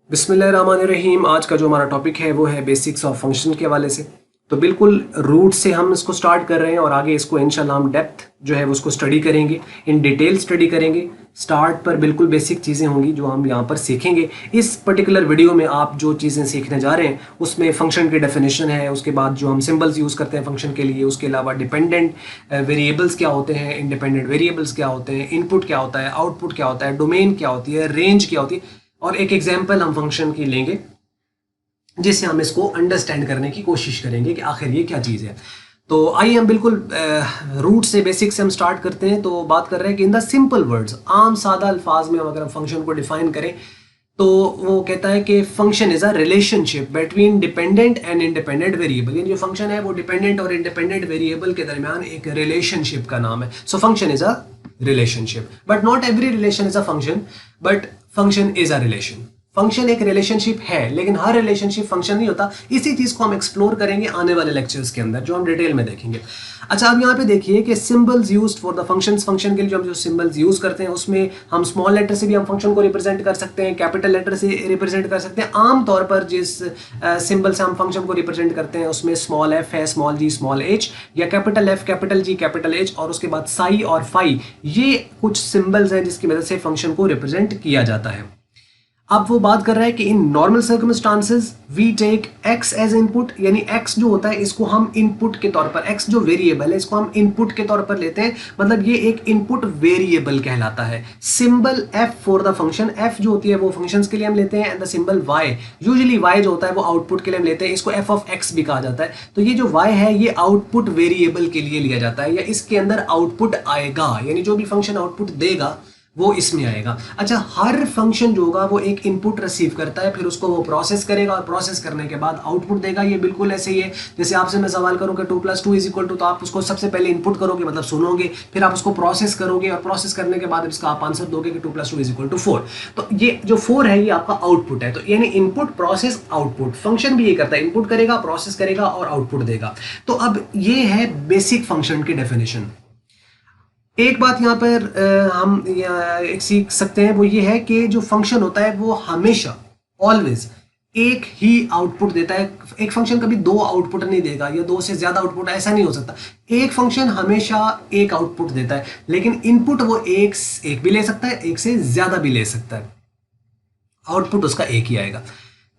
बिस्मिल्लाहिर्रहमानिर्रहीम। आज का जो हमारा टॉपिक है वो है बेसिक्स ऑफ फंक्शन के हवाले से। तो बिल्कुल रूट से हम इसको स्टार्ट कर रहे हैं और आगे इसको इंशाल्लाह हम डेप्थ जो है उसको स्टडी करेंगे, इन डिटेल स्टडी करेंगे। स्टार्ट पर बिल्कुल बेसिक चीज़ें होंगी जो हम यहाँ पर सीखेंगे। इस पर्टिकुलर वीडियो में आप जो चीज़ें सीखने जा रहे हैं उसमें फंक्शन की डेफिनेशन है, उसके बाद जो हम सिंबल्स यूज़ करते हैं फंक्शन के लिए, उसके अलावा डिपेंडेंट वेरिएबल्स क्या होते हैं, इंडिपेंडेंट वेरिएबल्स क्या होते हैं, इनपुट क्या होता है, आउटपुट क्या होता है, डोमेन क्या होती है, रेंज क्या होती है, और एक एग्जाम्पल हम फंक्शन की लेंगे जिससे हम इसको अंडरस्टैंड करने की कोशिश करेंगे कि आखिर ये क्या चीज़ है। तो आइए हम बिल्कुल रूट से बेसिक से हम स्टार्ट करते हैं। तो बात कर रहे हैं कि इन द सिंपल वर्ड्स, आम सादा अल्फाज में हम अगर हम फंक्शन को डिफाइन करें तो वो कहता है कि function is a relationship between dependent and independent variable. यानी जो फंक्शन है वो डिपेंडेंट और इंडिपेंडेंट वेरिएबल के दरमियान एक रिलेशनशिप का नाम है। So function is a relationship, but not every relation is a function, but function is a relation. Function एक रिलेशनशिप है लेकिन हर रिलेशनशिप फंक्शन नहीं होता। इसी चीज को हम एक्सप्लोर करेंगे आने वाले लेक्चर्स के अंदर, जो हम डिटेल में देखेंगे। अच्छा, अब यहाँ पे देखिए कि symbols used for the functions, function के लिए जो हम जो सिंबल्स यूज करते हैं उसमें हम स्मॉल लेटर से भी हम फंक्शन को रिप्रेजेंट कर सकते हैं, कैपिटल लेटर से रिप्रेजेंट कर सकते हैं। आमतौर पर जिस सिंबल से हम फंक्शन को रिप्रेजेंट करते हैं उसमें स्मॉल एफ है, स्मॉल जी, स्मॉल एच, या capital F, capital G, capital H, और उसके बाद साई और फाई। ये कुछ सिंबल्स हैं जिसकी मदद से फंक्शन को रिप्रेजेंट किया जाता है। अब वो बात कर रहा है कि in normal circumstances we take x as input, यानी x जो होता है इसको हम इनपुट के तौर पर, x जो वेरिएबल है इसको हम इनपुट के तौर पर लेते हैं, मतलब ये एक इनपुट वेरिएबल कहलाता है। Symbol f for the function, f जो होती है वो फंक्शंस के लिए हम लेते हैं, and the symbol y, usually y जो होता है वो आउटपुट के लिए हम लेते हैं, इसको f ऑफ x भी कहा जाता है। तो ये जो y है ये आउटपुट वेरिएबल के लिए लिया जाता है, या इसके अंदर आउटपुट आएगा, यानी जो भी फंक्शन आउटपुट देगा वो इसमें आएगा। अच्छा, हर फंक्शन जो होगा वो एक इनपुट रिसीव करता है, फिर उसको वो प्रोसेस करेगा और प्रोसेस करने के बाद आउटपुट देगा। ये बिल्कुल ऐसे ही है जैसे आपसे मैं सवाल करूँ कि 2 + 2 = 2, तो आप उसको सबसे पहले इनपुट करोगे, मतलब सुनोगे, फिर आप उसको प्रोसेस करोगे और प्रोसेस करने के बाद इसका आप आंसर दोगे कि 2 + 2 = 4। तो ये जो 4 है ये आपका आउटपुट है। तो यानी इनपुट, प्रोसेस, आउटपुट, फंक्शन भी ये करता है, इनपुट करेगा, प्रोसेस करेगा और आउटपुट देगा। तो अब ये है बेसिक फंक्शन की डेफिनेशन। एक बात यहाँ पर हम एक सीख सकते हैं, वो ये है कि जो फंक्शन होता है वो हमेशा ऑलवेज एक ही आउटपुट देता है। एक फंक्शन कभी 2 आउटपुट नहीं देगा या 2 से ज्यादा आउटपुट, ऐसा नहीं हो सकता। एक फंक्शन हमेशा एक आउटपुट देता है, लेकिन इनपुट वो एक भी ले सकता है, एक से ज्यादा भी ले सकता है, आउटपुट उसका एक ही आएगा।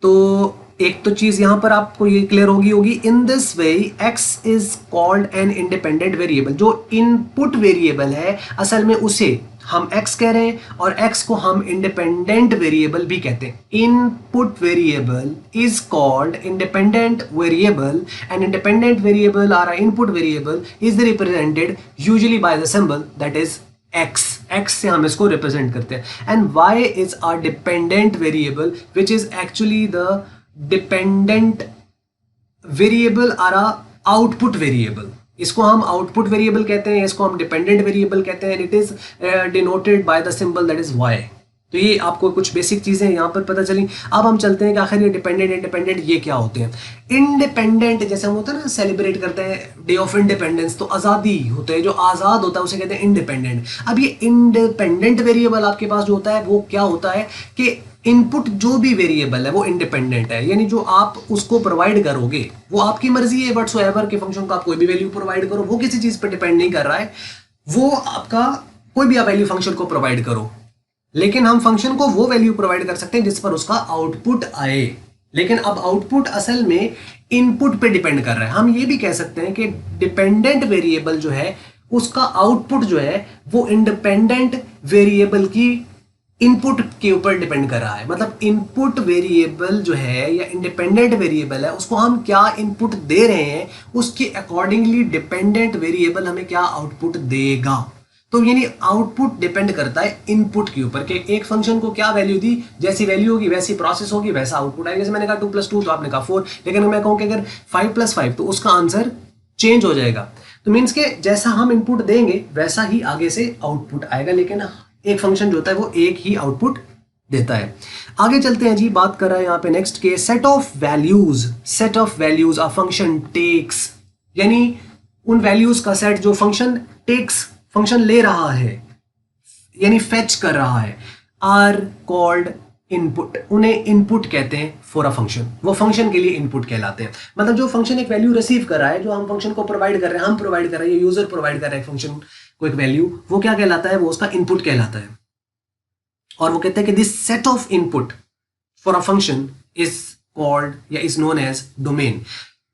तो एक तो चीज यहां पर आपको ये क्लियर होगी in this way x is called an independent variable. जो इनपुट वेरिएबल है असल में उसे हम x कह रहे हैं और x को हम इंडिपेंडेंट वेरिएबल भी कहते हैं। Input variable is called independent variable and independent variable are input variable is represented usually by the symbol that is x से हम इसको रिप्रेजेंट करते हैं। And y is a dependent variable which is actually the dependent variable are a output variable. इसको हम output variable कहते हैं, इसको हम डिपेंडेंट वेरिएबल कहते हैं। It is denoted by the symbol that is y। तो ये आपको कुछ बेसिक चीजें यहाँ पर पता चली। अब हम चलते हैं कि आखिर ये डिपेंडेंट, इंडिपेंडेंट ये क्या होते हैं। इंडिपेंडेंट जैसे हम होता है ना, सेलिब्रेट करते हैं डे ऑफ इंडिपेंडेंस, तो आज़ादी होता है, जो आज़ाद होता है उसे कहते हैं इंडिपेंडेंट। अब ये इंडिपेंडेंट वेरिएबल आपके पास जो होता है वो क्या होता है कि इनपुट जो भी वेरिएबल है वो इंडिपेंडेंट है, यानी जो आप उसको प्रोवाइड करोगे वो आपकी मर्जी है, व्हाटसोएवर के फंक्शन को आप कोई भी वैल्यू प्रोवाइड करो, वो किसी चीज पर डिपेंड नहीं कर रहा है, वो आपका कोई भी आप वैल्यू फंक्शन को प्रोवाइड करो। लेकिन हम फंक्शन को वो वैल्यू प्रोवाइड कर सकते हैं जिस पर उसका आउटपुट आए। लेकिन अब आउटपुट असल में इनपुट पे डिपेंड कर रहा है। हम ये भी कह सकते हैं कि डिपेंडेंट वेरिएबल जो है उसका आउटपुट जो है वो इंडिपेंडेंट वेरिएबल की इनपुट के ऊपर डिपेंड कर रहा है। मतलब इनपुट वेरिएबल जो है या इंडिपेंडेंट वेरिएबल है उसको हम क्या इनपुट दे रहे हैं उसके अकॉर्डिंगली डिपेंडेंट वेरिएबल हमें क्या आउटपुट देगा। तो यानी आउटपुट डिपेंड करता है इनपुट के ऊपर कि एक फंक्शन को क्या वैल्यू दी, जैसी वैल्यू होगी वैसी प्रोसेस होगी, वैसा आउटपुट आएगा। जैसे मैंने कहा 2 + 2 तो आपने कहा 4, लेकिन मैं कहूँ कि अगर 5 + 5 तो उसका आंसर चेंज हो जाएगा। तो मीन्स के जैसा हम इनपुट देंगे वैसा ही आगे से आउटपुट आएगा, लेकिन एक फंक्शन जो होता है वो एक ही आउटपुट देता है। आगे चलते हैं जी, बात कर रहा है यहाँ पे नेक्स्ट के set of values a function takes, यानी उन वैल्यूज का सेट जो फंक्शन टेक्स, फंक्शन ले रहा है यानी फेच कर रहा है, आर कॉल्ड इनपुट, उन्हें इनपुट कहते हैं फॉर अ फंक्शन, वो फंक्शन के लिए इनपुट कहलाते हैं। मतलब जो फंक्शन एक वैल्यू रिसीव कर रहा है, जो हम फंक्शन को प्रोवाइड कर रहे हैं, हम प्रोवाइड कर रहे हैं, यूजर प्रोवाइड कर रहा है फंक्शन को एक वैल्यू, वो क्या कहलाता है, वो उसका इनपुट कहलाता है। और वो कहते हैं कि this set of input for a function is called या is known as domain.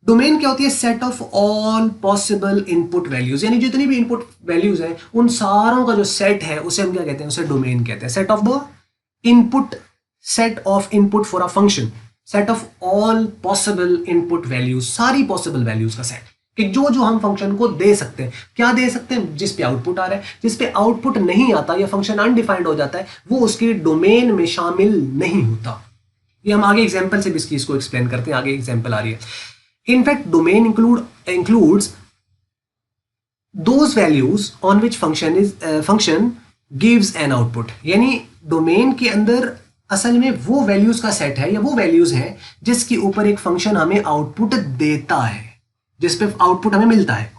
Domain क्या होती है, set of all possible input values, यानी जितनी भी इनपुट वैल्यूज हैं उन सारों का जो सेट है उसे हम क्या कहते हैं, उसे डोमेन कहते हैं। Set of the input, set of input for a function, set of all possible input values, सारी पॉसिबल वैल्यूज का सेट, कि जो जो हम फंक्शन को दे सकते हैं। क्या दे सकते हैं, जिस पे आउटपुट आ रहा है, जिस पे आउटपुट नहीं आता या फंक्शन अनडिफाइंड हो जाता है, वो उसके डोमेन में शामिल नहीं होता। ये हम आगे एग्जांपल से भी इस चीज को एक्सप्लेन करते हैं, आगे एग्जांपल आ रही है। In fact domain includes those values on which function gives an output, यानी डोमेन के अंदर असल में वो वैल्यूज का सेट है या वो वैल्यूज हैं जिसके ऊपर एक फंक्शन हमें आउटपुट देता है, जिस पे आउटपुट हमें मिलता है।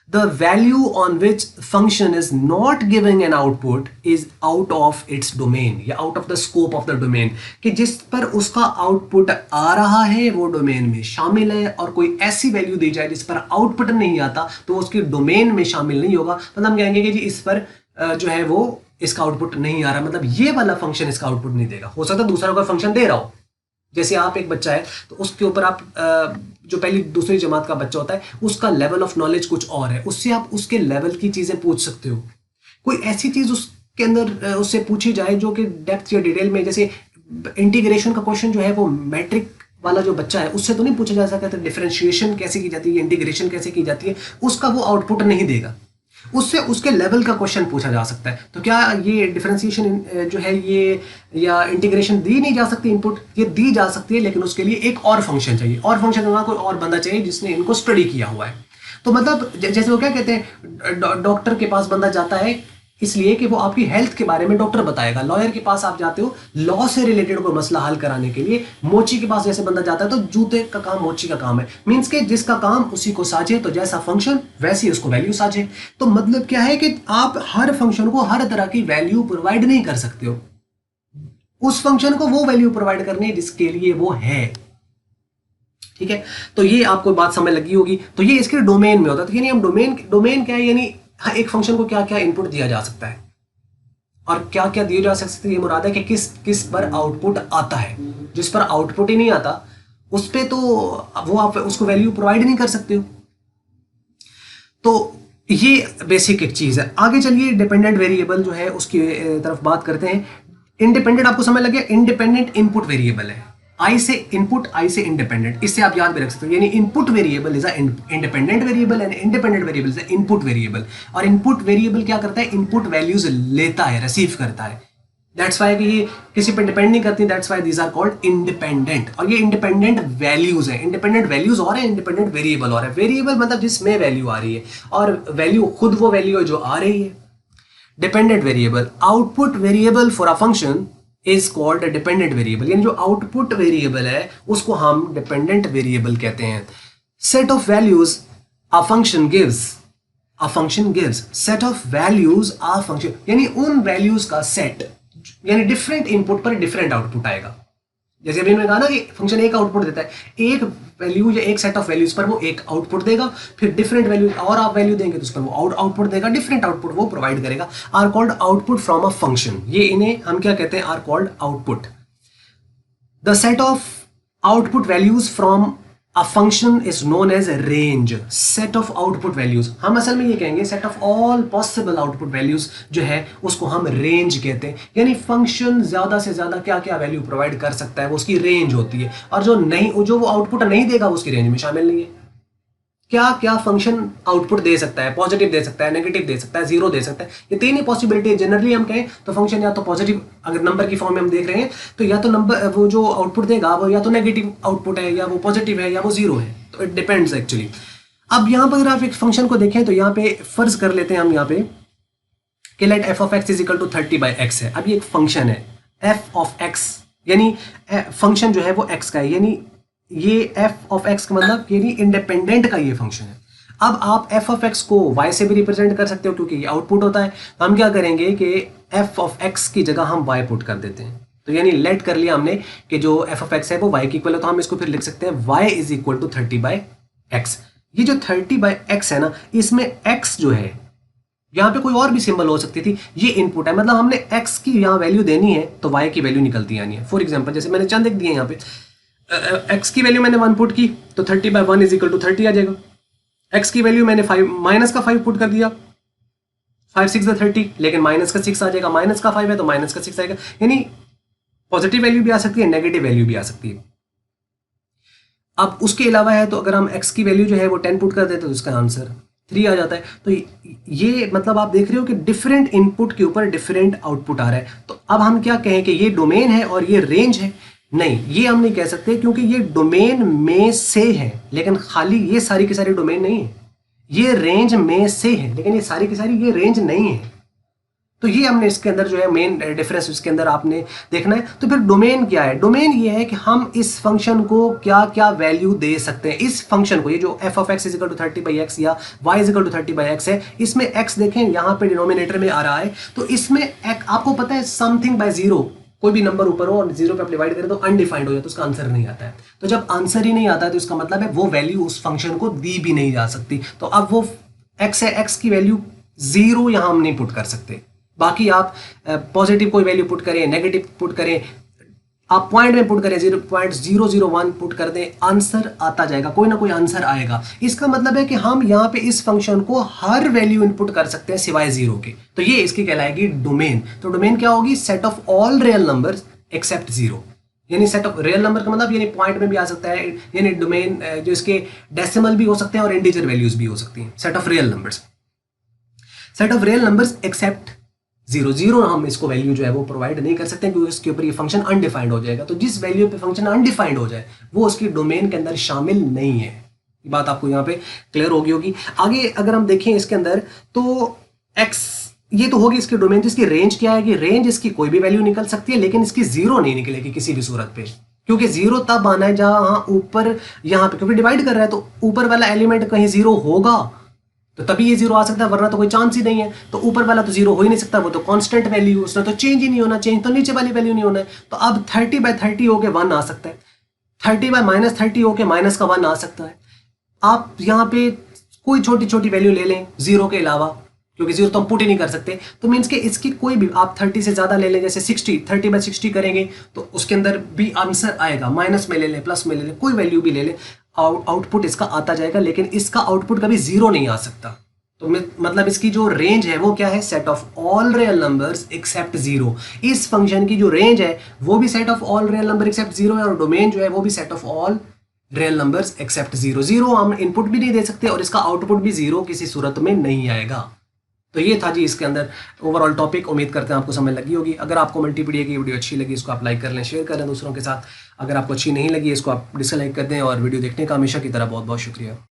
The value on which function is not giving an output is out of its domain या out of the scope of the domain, कि जिस पर उसका आउटपुट आ रहा है वो डोमेन में शामिल है, और कोई ऐसी वैल्यू दी जाए जिस पर आउटपुट नहीं आता तो उसके डोमेन में शामिल नहीं होगा। मतलब हम कहेंगे कि जी इस पर जो है वो इसका आउटपुट नहीं आ रहा, मतलब ये वाला फंक्शन इसका आउटपुट नहीं देगा। हो सकता है दूसरा कोई फंक्शन दे रहा हो, जैसे आप एक बच्चा है तो उसके ऊपर आप जो पहली दूसरी जमात का बच्चा होता है उसका लेवल ऑफ नॉलेज कुछ और है, उससे आप उसके लेवल की चीजें पूछ सकते हो। कोई ऐसी चीज उसके अंदर उससे पूछी जाए जो कि डेप्थ या डिटेल में, जैसे इंटीग्रेशन का क्वेश्चन जो है वो मैट्रिक वाला जो बच्चा है उससे तो नहीं पूछा जा सकता डिफरेंशिएशन कैसे की जाती है, इंटीग्रेशन कैसे की जाती है, उसका वो आउटपुट नहीं देगा, उससे उसके लेवल का क्वेश्चन पूछा जा सकता है। तो क्या ये डिफरेंशिएशन जो है ये या इंटीग्रेशन दी नहीं जा सकती इनपुट, ये दी जा सकती है, लेकिन उसके लिए एक और फंक्शन चाहिए, और फंक्शन होगा कोई और बंदा चाहिए जिसने इनको स्टडी किया हुआ है। तो मतलब जैसे वो क्या कहते हैं, डॉक्टर के पास बंदा जाता है इसलिए कि वो आपकी हेल्थ के बारे में डॉक्टर बताएगा। लॉयर के पास आप जाते हो लॉ से रिलेटेड कोई मसला हल कराने के लिए। मोची के पास जैसे बंदा जाता है तो जूते का काम मोची का काम है, मींस के जिसका काम उसी को साझे, तो जैसा फंक्शन वैसी उसको वैल्यू साझे। तो मतलब क्या है कि आप हर फंक्शन को हर तरह की वैल्यू प्रोवाइड नहीं कर सकते हो, उस फंक्शन को वो वैल्यू प्रोवाइड करनी है जिसके लिए वो है। ठीक है, तो ये आपको बात समझ लगी होगी। तो ये इसके डोमेन में होता है। तो यानी हम डोमेन क्या है, यानी एक फंक्शन को क्या क्या इनपुट दिया जा सकता है और क्या क्या दिए जा सकते हैं, ये मुराद है कि किस किस पर आउटपुट आता है। जिस पर आउटपुट ही नहीं आता उस पे तो वो आप उसको वैल्यू प्रोवाइड नहीं कर सकते हो। तो ये बेसिक एक चीज है। आगे चलिए डिपेंडेंट वेरिएबल जो है उसकी तरफ बात करते हैं। इंडिपेंडेंट आपको समझ लग गया, इंडिपेंडेंट इनपुट वेरिएबल है, आई से इनपुट, आई से इंडिपेंडेंट, इससे आप याद भी रख सकते हो। यानी input variable is a independent variable and independent variable is a input variable. और इनपुट वेरिएबल क्या करता है, इनपुट वैल्यूज लेता है, रिसीव करता है। दैट्स वाई कि ये किसी पर डिपेंड नहीं करती, that's why these are called independent. और ये इंडिपेंडेंट वैल्यूज है, इंडिपेंडेंट वैल्यूज और है, इंडिपेंडेंट वेरिएबल और है। वेरिएबल मतलब जिसमें वैल्यू आ रही है, और वैल्यू खुद वो वैल्यू है जो आ रही है। Dependent variable, output variable for a function is called a dependent variable. यानी जो आउटपुट वेरिएबल है उसको हम डिपेंडेंट वेरिएबल कहते हैं। Set of values a function gives, a function gives set of values a function, यानी उन वैल्यूज का सेट, यानी डिफरेंट इनपुट पर डिफरेंट आउटपुट आएगा। जैसे अभी मैंने कहा ना कि फंक्शन एक आउटपुट देता है, एक वैल्यू या एक सेट ऑफ वैल्यूज पर वो एक आउटपुट देगा, फिर डिफरेंट वैल्यू और आप वैल्यू देंगे तो उस पर वो आउटपुट देगा, डिफरेंट आउटपुट वो प्रोवाइड करेगा। Are called output from a function, ये इन्हें हम क्या कहते हैं, are called output. The set of output values from a function is known as range. Set of output values, हम असल में ये कहेंगे set of all possible output values जो है उसको हम रेंज कहते हैं। यानी फंक्शन ज्यादा से ज्यादा क्या क्या वैल्यू प्रोवाइड कर सकता है वो उसकी रेंज होती है, और जो वो आउटपुट नहीं देगा वो उसकी रेंज में शामिल नहीं है। क्या क्या फंक्शन आउटपुट दे सकता है, पॉजिटिव दे सकता है, नेगेटिव दे सकता है, जीरो दे सकता है, ये तीन ही पॉसिबिलिटी है। जनरली हम कहें तो फंक्शन या तो पॉजिटिव, अगर नंबर की फॉर्म में हम देख रहे हैं तो या तो नंबर वो जो आउटपुट देगा वो या तो नेगेटिव आउटपुट है, या वो पॉजिटिव है, या वो जीरो है। तो इट डिपेंड्स एक्चुअली। अब यहाँ पर अगर आप एक फंक्शन को देखें तो यहाँ पे फर्ज कर लेते हैं हम यहाँ पे कि let f of x is equal to 30/x है। अब ये एक फंक्शन है एफ ऑफ एक्स, यानी फंक्शन जो है वो एक्स का है, यानी ये एफ ऑफ एक्स का मतलब यानी इंडिपेंडेंट का ये फंक्शन है। अब आप एफ ऑफ एक्स को वाई से भी रिप्रेजेंट कर सकते हो क्योंकि ये आउटपुट होता है। तो हम क्या करेंगे कि एफ ऑफ एक्स की जगह हम वाई पुट कर देते हैं। तो यानी लेट कर लिया हमने कि जो एफ ऑफ एक्स है वो वाई की इक्वल है, तो हम इसको फिर लिख सकते हैं Y is equal to 30/x। ये जो 30/x है ना, इसमें x जो है, यहाँ पे कोई और भी सिंबल हो सकती थी, ये इनपुट है, मतलब हमने x की यहाँ वैल्यू देनी है तो y की वैल्यू निकलती आनी है। फॉर एग्जांपल जैसे मैंने चंद एक दिए यहाँ पे, x की वैल्यू मैंने 1 पुट की तो 30/1 इज इक्वल टू 30 आ जाएगा। x की वैल्यू मैंने 5 माइनस का 5 पुट कर दिया, 5 6 30, लेकिन माइनस का 6 आ जाएगा, माइनस का 5 है तो माइनस का 6 आएगा, यानी पॉजिटिव वैल्यू भी आ सकती है, नेगेटिव वैल्यू भी आ सकती है। अब उसके अलावा है तो अगर हम x की वैल्यू जो है वो 10 पुट कर देते तो इसका आंसर 3 आ जाता है। तो ये मतलब आप देख रहे हो कि डिफरेंट इनपुट के ऊपर डिफरेंट आउटपुट आ रहा है। तो अब हम क्या कहें कि ये डोमेन है और ये रेंज है? नहीं, ये हम नहीं कह सकते, क्योंकि ये डोमेन में से है, लेकिन खाली ये सारी की सारी डोमेन नहीं है। ये रेंज में से है, लेकिन ये सारी की सारी ये रेंज नहीं है। तो ये हमने इसके अंदर जो है मेन डिफरेंस इसके अंदर आपने देखना है। तो फिर डोमेन क्या है? डोमेन ये है कि हम इस फंक्शन को क्या क्या वैल्यू दे सकते हैं। इस फंक्शन को, ये जो f of x is equal to 30/x या y is equal to 30/x है, इसमें x देखें यहाँ पे डिनोमिनेटर में आ रहा है, तो इसमें आपको पता है समथिंग बाय जीरो, कोई भी नंबर ऊपर हो और जीरो पे आप डिवाइड करें तो अनडिफाइंड हो जाए तो उसका आंसर नहीं आता है। तो जब आंसर ही नहीं आता है तो इसका मतलब है वो वैल्यू उस फंक्शन को दी भी नहीं जा सकती। तो अब वो x है, x की वैल्यू 0 यहां हम नहीं पुट कर सकते। बाकी आप पॉजिटिव कोई वैल्यू पुट करें, नेगेटिव पुट करें, आप पॉइंट में पुट करें, 0.001 पुट कर दें, आंसर आता जाएगा, कोई ना कोई आंसर आएगा। इसका मतलब है कि हम यहाँ पे इस फंक्शन को हर वैल्यू इनपुट कर सकते हैं सिवाय 0 के। तो ये इसकी कहलाएगी डोमेन। तो डोमेन क्या होगी? Set of all real numbers accept 0। यानी सेट ऑफ रियल नंबर का मतलब यानी पॉइंट में भी आ सकता है, यानी डोमेन जो इसके डेसिमल भी हो सकते हैं और इंटीजर वैल्यूज भी हो सकती हैं। Set of real numbers, set of real numbers accept 0 हम इसको वैल्यू जो है वो प्रोवाइड नहीं कर सकते, क्योंकि इसके ऊपर ये फंक्शन अनडिफाइंड हो जाएगा। तो जिस वैल्यू पे फंक्शन अनडिफाइंड हो जाए वो उसकी डोमेन के अंदर शामिल नहीं है। ये बात आपको यहाँ पे क्लियर होगी। आगे अगर हम देखें इसके अंदर तो x ये तो होगी इसकी डोमेन। इसकी रेंज क्या है कि रेंज इसकी कोई भी वैल्यू निकल सकती है, लेकिन इसकी 0 नहीं निकलेगी किसी भी सूरत पे, क्योंकि 0 तब आना है जहां ऊपर यहाँ पे, क्योंकि डिवाइड कर रहा है तो ऊपर वाला एलिमेंट कहीं 0 होगा तो तभी ये 0 आ सकता है, वरना तो कोई चांस ही नहीं है। तो ऊपर वाला तो 0 हो ही नहीं सकता, वो तो कांस्टेंट वैल्यू, उसने तो चेंज ही नहीं होना, चेंज तो नीचे वाली वैल्यू नहीं होना है। तो अब 30/30 होके 1 आ सकता है, 30/-30 होके माइनस का 1 आ सकता है। आप यहाँ पे कोई छोटी छोटी वैल्यू ले लें 0 के अलावा, क्योंकि 0 तो हम पुट ही नहीं कर सकते। तो मीन्स के इसकी कोई भी आप 30 से ज्यादा ले लें, जैसे 60, 30/60 करेंगे तो उसके अंदर भी आंसर आएगा। माइनस में ले लें, प्लस में ले लें, कोई वैल्यू भी ले लें, आउटपुट इसका आता जाएगा, लेकिन इसका आउटपुट कभी 0 नहीं आ सकता। तो मतलब इसकी जो रेंज है वो क्या है? Set of all real numbers accept 0। इस फंक्शन की जो रेंज है वो भी set of all real number except 0 है, और डोमेन जो है वो भी set of all real numbers accept 0। 0 हम इनपुट भी नहीं दे सकते और इसका आउटपुट भी 0 किसी सूरत में नहीं आएगा। तो ये था जी इसके अंदर ओवरऑल टॉपिक। उम्मीद करते हैं आपको समझ लगी होगी। अगर आपको मल्टीपीडिया की वीडियो अच्छी लगी इसको आप लाइक कर लें, शेयर कर लें दूसरों के साथ। अगर आपको अच्छी नहीं लगी इसको आप डिसलाइक कर दें। और वीडियो देखने का हमेशा की तरह बहुत बहुत शुक्रिया।